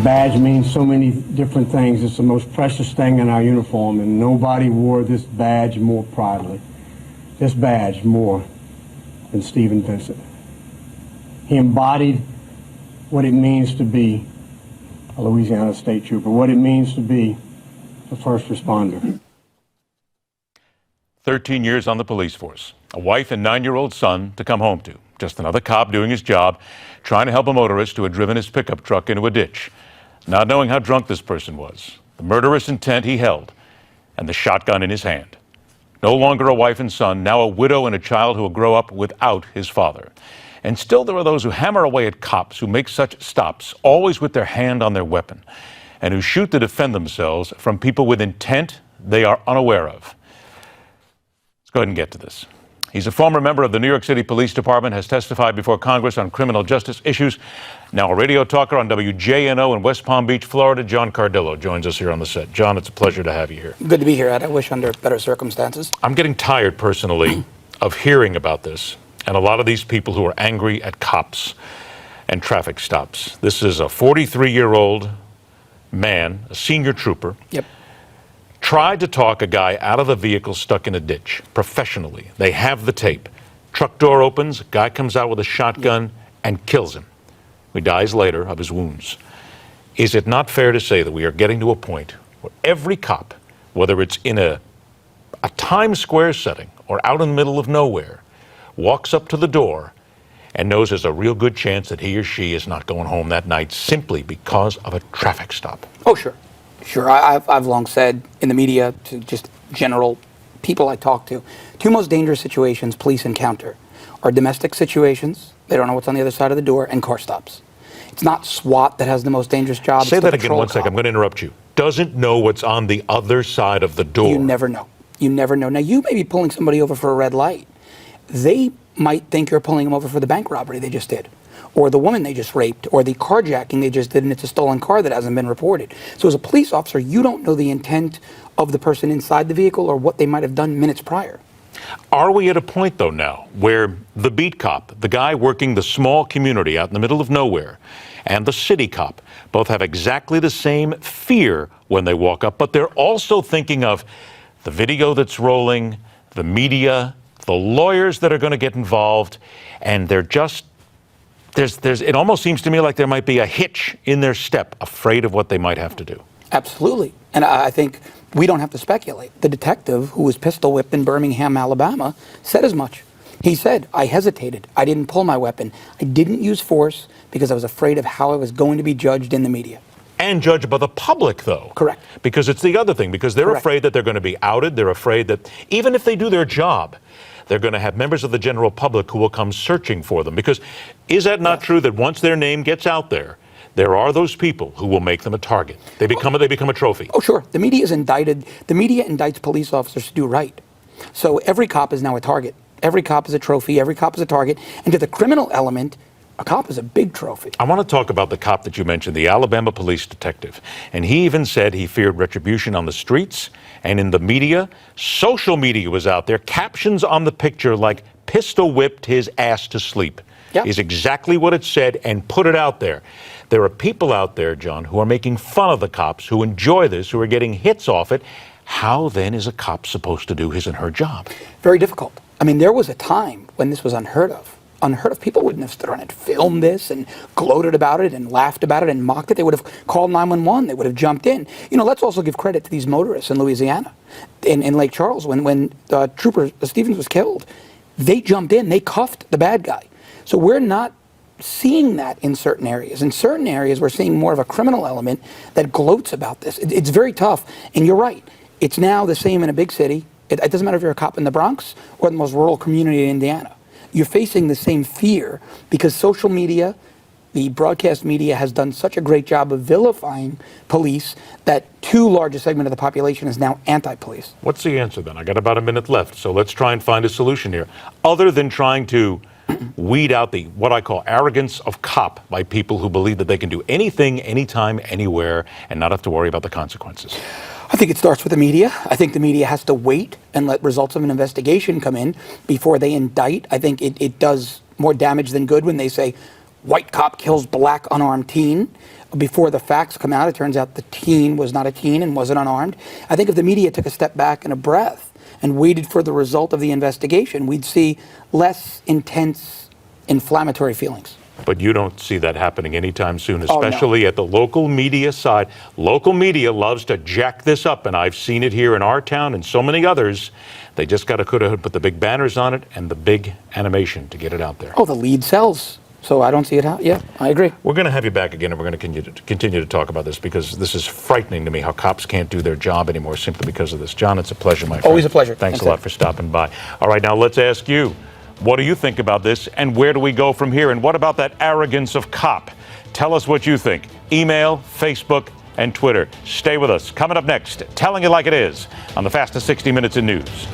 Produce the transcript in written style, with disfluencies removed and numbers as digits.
badge means so many different things. It's the most precious thing in our uniform, and nobody wore this badge more proudly. This badge more than Stephen Vincent. He embodied what it means to be a Louisiana State Trooper, what it means to be a first responder. 13 years on the police force, a wife and 9-year-old son to come home to. Just another cop doing his job, trying to help a motorist who had driven his pickup truck into a ditch. Not knowing how drunk this person was, the murderous intent he held, and the shotgun in his hand. No longer a wife and son, now a widow and a child who will grow up without his father. And still there are those who hammer away at cops who make such stops, always with their hand on their weapon, and who shoot to defend themselves from people with intent they are unaware of. Let's go ahead and get to this. He's a former member of the New York City Police Department, has testified before Congress on criminal justice issues. Now a radio talker on WJNO in West Palm Beach, Florida, John Cardillo joins us here on the set. John, it's a pleasure to have you here. Good to be here, Ed. I wish under better circumstances. I'm getting tired, personally, of hearing about this and a lot of these people who are angry at cops and traffic stops. This is a 43-year-old man, a senior trooper. Yep. Tried to talk a guy out of the vehicle stuck in a ditch, professionally. They have the tape. Truck door opens, guy comes out with a shotgun and kills him. He dies later of his wounds. Is it not fair to say that we are getting to a point where every cop, whether it's in a Times Square setting or out in the middle of nowhere, walks up to the door and knows there's a real good chance that he or she is not going home that night simply because of a traffic stop? Oh, sure. Sure. I've long said in the media, to just general people I talk to, two most dangerous situations police encounter are domestic situations, they don't know what's on the other side of the door, and car stops. It's not SWAT that has the most dangerous job. Say that again 1 second. I'm going to interrupt you. Doesn't know what's on the other side of the door. You never know. You never know. Now, you may be pulling somebody over for a red light. They might think you're pulling them over for the bank robbery they just did, or the woman they just raped, or the carjacking they just did, and it's a stolen car that hasn't been reported. So as a police officer, you don't know the intent of the person inside the vehicle or what they might have done minutes prior. Are we at a point, though, now where the beat cop, the guy working the small community out in the middle of nowhere, and the city cop both have exactly the same fear when they walk up, but they're also thinking of the video that's rolling, the media, the lawyers that are going to get involved, and they're just it almost seems to me like there might be a hitch in their step, afraid of what they might have to do. Absolutely. And I think we don't have to speculate. The detective who was pistol whipped in Birmingham, Alabama, said as much. He said, I hesitated. I didn't pull my weapon. I didn't use force because I was afraid of how I was going to be judged in the media. And judged by the public, though. Correct. Because it's the other thing, because they're afraid that they're going to be outed. They're afraid that even if they do their job, they're going to have members of the general public who will come searching for them. Because is that not true that once their name gets out there, there are those people who will make them a target? They become a trophy. Oh, sure. The media is indicted. The media indicts police officers to do right. So every cop is now a target. Every cop is a trophy. Every cop is a target. And to the criminal element, a cop is a big trophy. I want to talk about the cop that you mentioned, the Alabama police detective. And he even said he feared retribution on the streets and in the media. Social media was out there. Captions on the picture like, pistol whipped his ass to sleep. Yep. Is exactly what it said, and put it out there. There are people out there, John, who are making fun of the cops, who enjoy this, who are getting hits off it. How then is a cop supposed to do his and her job? Very difficult. I mean, there was a time when this was unheard of. Unheard of. People wouldn't have stood on it, filmed this, and gloated about it, and laughed about it, and mocked it. They would have called 911. They would have jumped in. You know, let's also give credit to these motorists in Louisiana, in Lake Charles, when Trooper Stevens was killed. They jumped in. They cuffed the bad guy. So we're not seeing that in certain areas. In certain areas, we're seeing more of a criminal element that gloats about this. It's very tough. And you're right. It's now the same in a big city. It doesn't matter if you're a cop in the Bronx or the most rural community in Indiana. You're facing the same fear because social media, the broadcast media, has done such a great job of vilifying police that too large a segment of the population is now anti-police. What's the answer then? I got about a minute left, so let's try and find a solution here. Other than trying to weed out the what I call arrogance of cop by people who believe that they can do anything, anytime, anywhere, and not have to worry about the consequences. I think it starts with the media. I think the media has to wait and let results of an investigation come in before they indict. I think it does more damage than good when they say, white cop kills black unarmed teen. Before the facts come out, it turns out the teen was not a teen and wasn't unarmed. I think if the media took a step back and a breath and waited for the result of the investigation, we'd see less intense inflammatory feelings. But you don't see that happening anytime soon, Oh, no. especially at the local media side. Local media loves to jack this up, and I've seen it here in our town and so many others. They just got to put the big banners on it and the big animation to get it out there. Oh, the lead sells. So I don't see it out. Yeah, I agree. We're going to have you back again, and we're going to continue to talk about this, because this is frightening to me, how cops can't do their job anymore simply because of this. John, it's a pleasure, my friend. Always a pleasure. Thanks a Ed. lot for stopping by. All right, now let's ask you, what do you think about this, and where do we go from here? And what about that arrogance of cop? Tell us what you think. Email, Facebook, and Twitter. Stay with us. Coming up next, telling it like it is on the fastest 60 minutes in news.